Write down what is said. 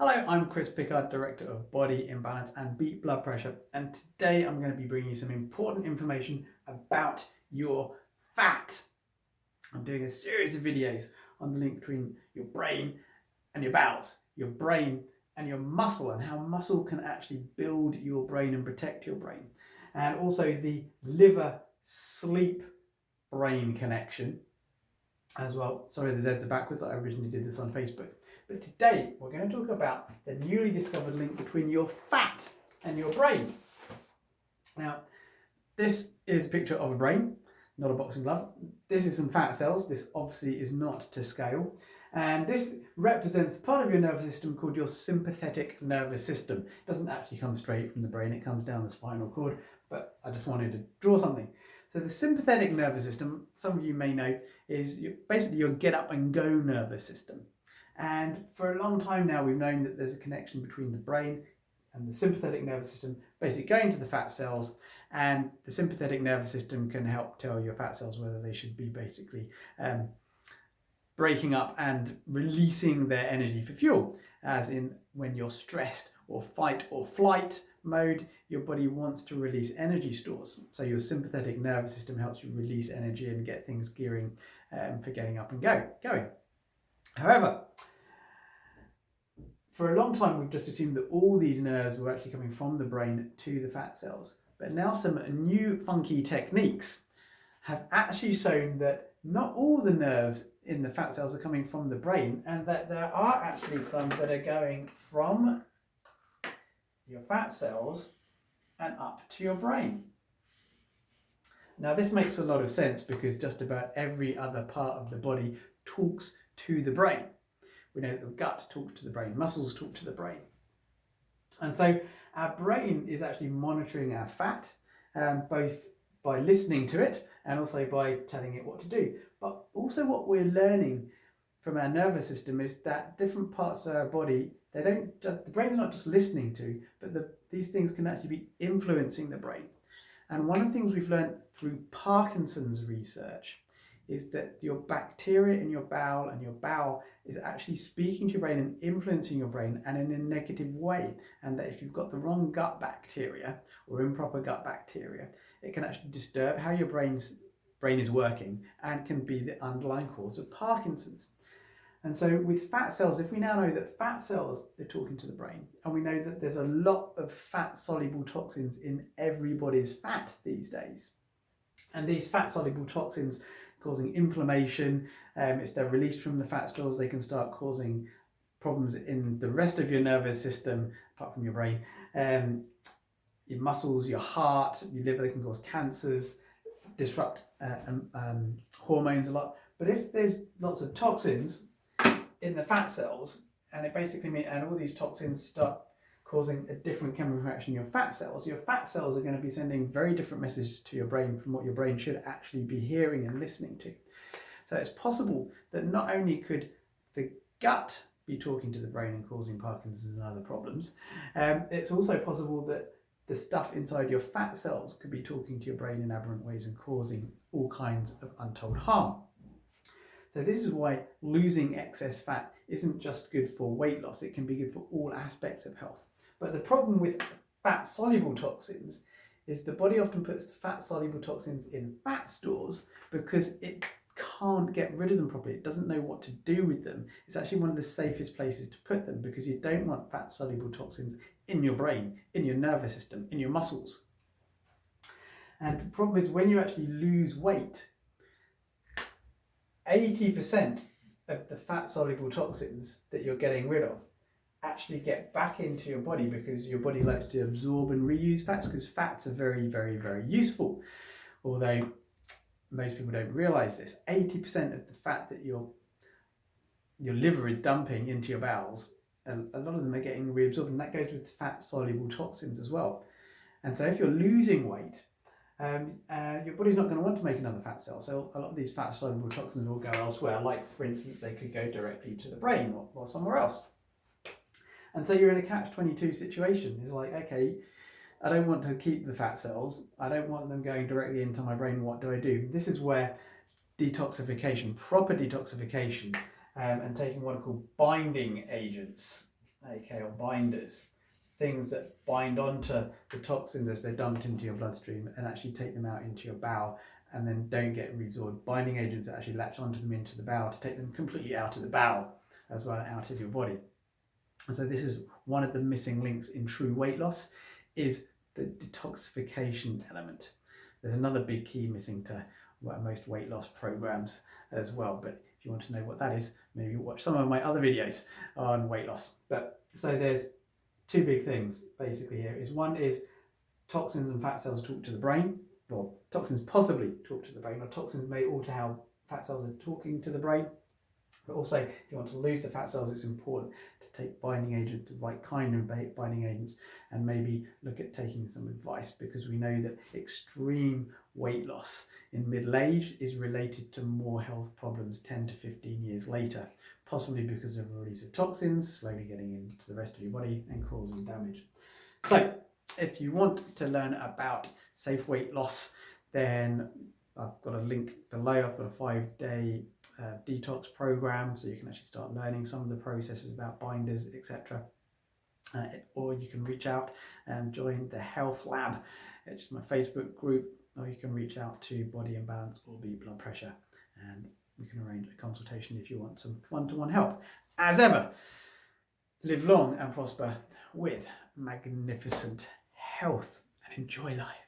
Hello, I'm Chris Pickard, Director of Body Imbalance and Beat Blood Pressure, and today I'm going to be bringing you some important information about your fat. I'm doing a series of videos on the link between your brain and your bowels, your brain and your muscle, and how muscle can actually build your brain and protect your brain, and also the liver sleep brain connection as well. Sorry, the Z's are backwards. I originally did this on Facebook. But today we're going to talk about the newly discovered link between your fat and your brain. Now, this is a picture of a brain, not a boxing glove. This is some fat cells. This obviously is not to scale. And this represents part of your nervous system called your sympathetic nervous system. It doesn't actually come straight from the brain, it comes down the spinal cord, but I just wanted to draw something. So the sympathetic nervous system, some of you may know, is basically your get up and go nervous system. And for a long time now, we've known that there's a connection between the brain and the sympathetic nervous system, basically going to the fat cells, and the sympathetic nervous system can help tell your fat cells whether they should be basically breaking up and releasing their energy for fuel, as in when you're stressed or fight or flight mode, your body wants to release energy stores. So your sympathetic nervous system helps you release energy and get things gearing for getting up and going. However, for a long time we've just assumed that all these nerves were actually coming from the brain to the fat cells. But now some new funky techniques have actually shown that not all the nerves in the fat cells are coming from the brain, and that there are actually some that are going from your fat cells and up to your brain. Now this makes a lot of sense because just about every other part of the body talks to the brain. We know that the gut talks to the brain, muscles talk to the brain. And so our brain is actually monitoring our fat, both by listening to it and also by telling it what to do. But also what we're learning from our nervous system is that different parts of our body, the brain's not just listening to, but these things can actually be influencing the brain. And one of the things we've learned through Parkinson's research is that your bacteria in your bowel and your bowel is actually speaking to your brain and influencing your brain, and in a negative way. And that if you've got the wrong gut bacteria or improper gut bacteria, it can actually disturb how your brain is working and can be the underlying cause of Parkinson's. And so with fat cells, if we now know that fat cells are talking to the brain, and we know that there's a lot of fat soluble toxins in everybody's fat these days, and these fat soluble toxins causing inflammation, if they're released from the fat stores, they can start causing problems in the rest of your nervous system, apart from your brain, your muscles, your heart, your liver. They can cause cancers, disrupt hormones a lot. But if there's lots of toxins in the fat cells, and it basically means, and all these toxins start causing a different chemical reaction in your fat cells are going to be sending very different messages to your brain from what your brain should actually be hearing and listening to. So it's possible that not only could the gut be talking to the brain and causing Parkinson's and other problems, it's also possible that the stuff inside your fat cells could be talking to your brain in aberrant ways and causing all kinds of untold harm. So this is why losing excess fat isn't just good for weight loss, it can be good for all aspects of health. But the problem with fat-soluble toxins is the body often puts fat-soluble toxins in fat stores because it can't get rid of them properly. It doesn't know what to do with them. It's actually one of the safest places to put them because you don't want fat-soluble toxins in your brain, in your nervous system, in your muscles. And the problem is when you actually lose weight, 80% of the fat-soluble toxins that you're getting rid of actually get back into your body because your body likes to absorb and reuse fats, because fats are very, very, very useful. Although most people don't realize this, 80% of the fat that your liver is dumping into your bowels, a lot of them are getting reabsorbed, and that goes with fat-soluble toxins as well. And so if you're losing weight, your body's not going to want to make another fat cell. So a lot of these fat-soluble toxins will go elsewhere, like for instance, they could go directly to the brain or somewhere else. And so you're in a catch-22 situation. It's like, okay, I don't want to keep the fat cells. I don't want them going directly into my brain. What do I do? This is where detoxification, proper detoxification, and taking what are called binding agents aka binders, things that bind onto the toxins as they're dumped into your bloodstream and actually take them out into your bowel and then don't get resorbed. Binding agents that actually latch onto them into the bowel to take them completely out of the bowel as well, out of your body. And so this is one of the missing links in true weight loss, is the detoxification element. There's another big key missing to most weight loss programs as well, but if you want to know what that is, maybe watch some of my other videos on weight loss. But so there's two big things basically here. One is toxins and fat cells talk to the brain, or toxins possibly talk to the brain, or toxins may alter how fat cells are talking to the brain. But also, if you want to lose the fat cells, it's important to take binding agents, the right kind of binding agents, and maybe look at taking some advice, because we know that extreme weight loss in middle age is related to more health problems 10 to 15 years later, possibly because of the release of toxins slowly getting into the rest of your body and causing damage. So, if you want to learn about safe weight loss, then I've got a link below. I've got a 5-day detox program, so you can actually start learning some of the processes about binders, etc. Or you can reach out and join the Health Lab. It's my Facebook group, or you can reach out to Body Imbalance or Beat Blood Pressure, and we can arrange a consultation if you want some one-to-one help. As ever, live long and prosper with magnificent health and enjoy life.